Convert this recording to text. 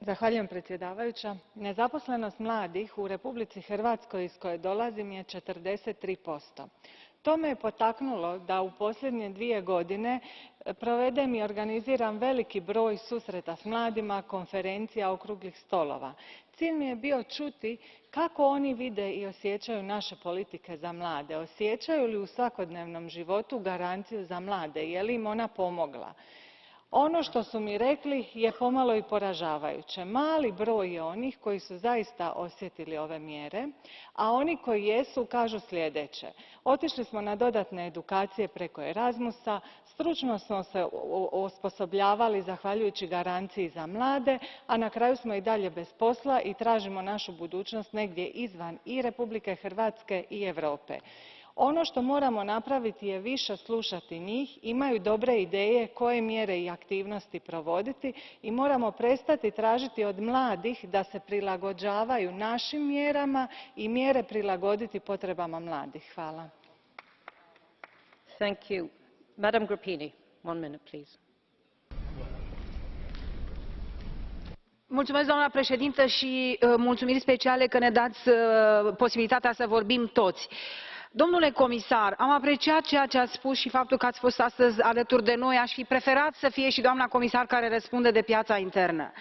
Zahvaljujem predsjedavajuća. Nezaposlenost mladih u Republici Hrvatskoj iz koje dolazim je 43%. To me je potaknulo da u posljednje 2 godine provedem i organiziram veliki broj susreta s mladima, konferencija, okruglih stolova. Cilj mi je bio čuti kako oni vide i osjećaju naše politike za mlade. Osjećaju li u svakodnevnom životu garanciju za mlade? Je li im ona pomogla? Ono što su mi rekli je pomalo i poražavajuće. Mali broj je onih koji su zaista osjetili ove mjere, a oni koji jesu kažu sljedeće: otišli smo na dodatne edukacije preko Erasmusa, stručno smo se osposobljavali zahvaljujući garanciji za mlade, a na kraju smo i dalje bez posla i tražimo našu budućnost negdje izvan i Republike Hrvatske i Europe. Ono što moramo napraviti je više slušati njih. Imaju dobre ideje koje mjere i aktivnosti provoditi i moramo prestati tražiti od mladih da se prilagođavaju našim mjerama i mjere prilagoditi potrebama mladih. Hvala. Doamnă președintă, și mulțumiri speciale că ne dați posibilitatea să vorbim toți. Domnule comisar, am apreciat ceea ce ați spus și faptul că ați fost astăzi alături de noi. Aș fi preferat să fie și doamna comisar care răspunde de piața internă.